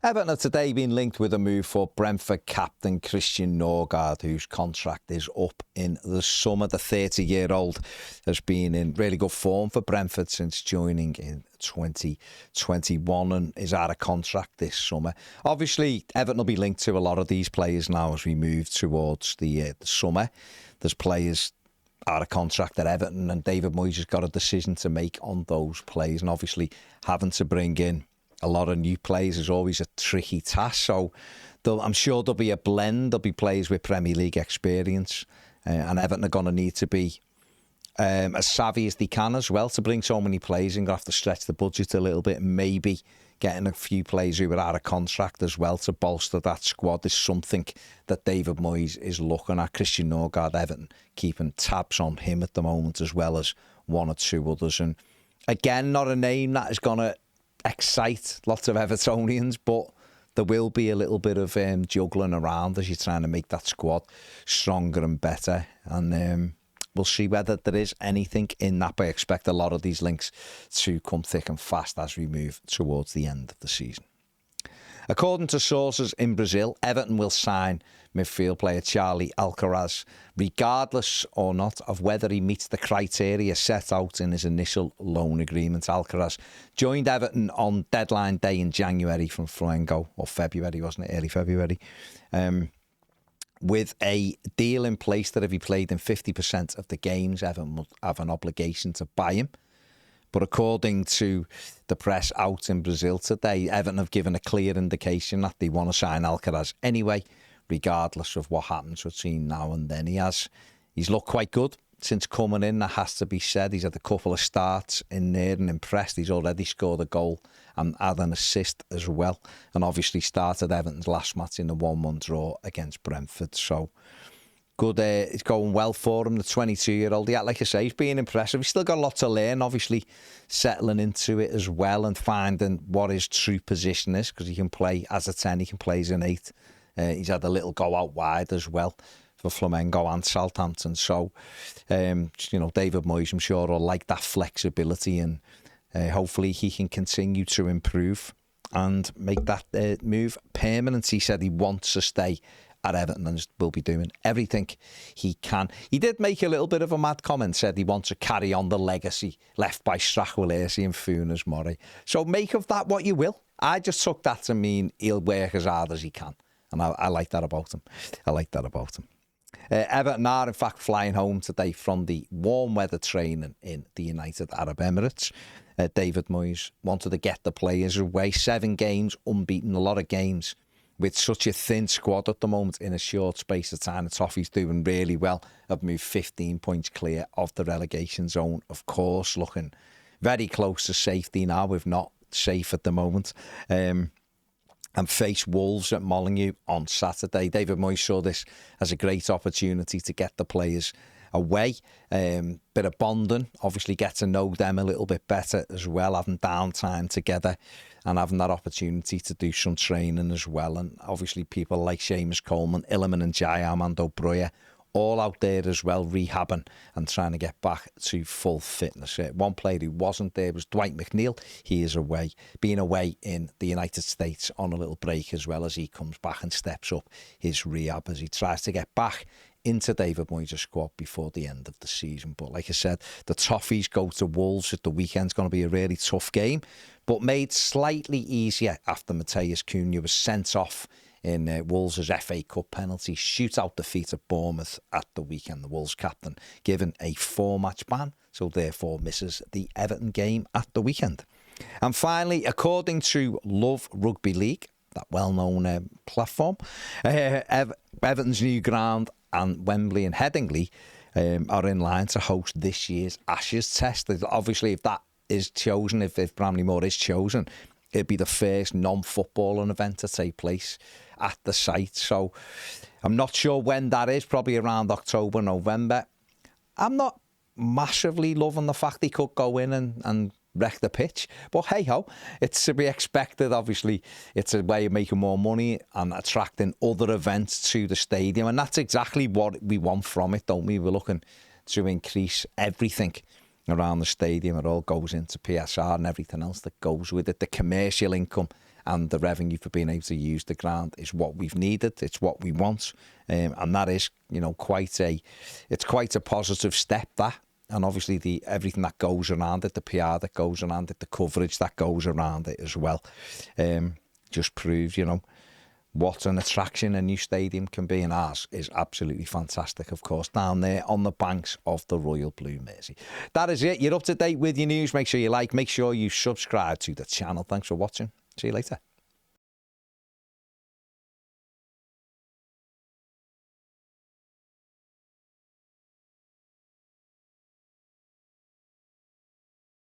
Everton have today been linked with a move for Brentford captain Christian Norgard, whose contract is up in the summer. The 30-year-old has been in really good form for Brentford since joining in 2021 and is out of contract this summer. Obviously, Everton will be linked to a lot of these players now as we move towards the summer. There's players out of contract at Everton, and David Moyes has got a decision to make on those players, and obviously having to bring in a lot of new players is always a tricky task. So I'm sure there'll be a blend. There'll be players with Premier League experience, and Everton are going to need to be as savvy as they can as well to bring so many players in. They'll have to stretch the budget a little bit, and maybe getting a few players who are out of contract as well to bolster that squad is something that David Moyes is looking at. Christian Norgard, Everton, keeping tabs on him at the moment, as well as one or two others. And again, not a name that is going to excite lots of Evertonians, but there will be a little bit of juggling around as you're trying to make that squad stronger and better. And we'll see whether there is anything in that, but I expect a lot of these links to come thick and fast as we move towards the end of the season. According to sources in Brazil, Everton will sign midfield player Charlie Alcaraz, regardless or not of whether he meets the criteria set out in his initial loan agreement. Alcaraz joined Everton on deadline day in January from Flamengo, or February, wasn't it? Early February. With a deal in place that if he played in 50% of the games, Everton would have an obligation to buy him. But according to the press out in Brazil today, Everton have given a clear indication that they want to sign Alcaraz anyway, regardless of what happens between now and then. He's looked quite good since coming in, that has to be said. He's had a couple of starts in there and impressed. He's already scored a goal and had an assist as well. And obviously started Everton's last match in a 1-1 draw against Brentford. So good, it's going well for him, the 22-year-old. Yeah, like I say, he's being impressive. He's still got a lot to learn, obviously settling into it as well and finding what his true position is, because he can play as a 10, he can play as an 8. He's had a little go out wide as well for Flamengo and Southampton. So, David Moyes, I'm sure, will like that flexibility, and hopefully he can continue to improve and make that move permanent. He said he wants to stay at Everton and will be doing everything he can. He did make a little bit of a mad comment, said he wants to carry on the legacy left by Strachwilesi and Funes Mori. So make of that what you will. I just took that to mean he'll work as hard as he can. And I like that about him. Everton are, in fact, flying home today from the warm weather training in the United Arab Emirates. David Moyes wanted to get the players away. 7 games unbeaten, a lot of games with such a thin squad at the moment in a short space of time. The Toffee's doing really well. Have moved 15 points clear of the relegation zone, of course, looking very close to safety now, if not safe at the moment. And face Wolves at Molineux on Saturday. David Moyes saw this as a great opportunity to get the players away. Bit of bonding, obviously get to know them a little bit better as well, having downtime together and having that opportunity to do some training as well. And obviously people like Seamus Coleman, Illiman and Jai Armando Broja, all out there as well, rehabbing and trying to get back to full fitness. One player who wasn't there was Dwight McNeil. He is away, being away in the United States on a little break as well, as he comes back and steps up his rehab as he tries to get back into David Moyes' squad before the end of the season. But like I said, the Toffees go to Wolves at the weekend. It's going to be a really tough game, but made slightly easier after Mateus Cunha was sent off in Wolves' FA Cup penalty shootout defeat at Bournemouth at the weekend. The Wolves captain given a 4-match ban, so therefore misses the Everton game at the weekend. And finally, according to Love Rugby League, that well-known platform, Everton's new ground and Wembley and Headingley are in line to host this year's Ashes test. Obviously, if that is chosen, if Bramley Moore is chosen, it'd be the first non-footballing event to take place at the site. So I'm not sure when that is, probably around October, November. I'm not massively loving the fact he could go in and wreck the pitch. But hey-ho, it's to be expected. Obviously, it's a way of making more money and attracting other events to the stadium. And that's exactly what we want from it, don't we? We're looking to increase everything around the stadium. It all goes into PSR and everything else that goes with it. The commercial income and the revenue for being able to use the ground is what we've needed. It's what we want, and that is, quite a positive step, that. And obviously everything that goes around it, the PR that goes around it, the coverage that goes around it as well, just proves, what an attraction a new stadium can be, and ours is absolutely fantastic, of course, down there on the banks of the Royal Blue Mersey. That is it. You're up to date with your news. Make sure you like, make sure you subscribe to the channel. Thanks for watching. See you later.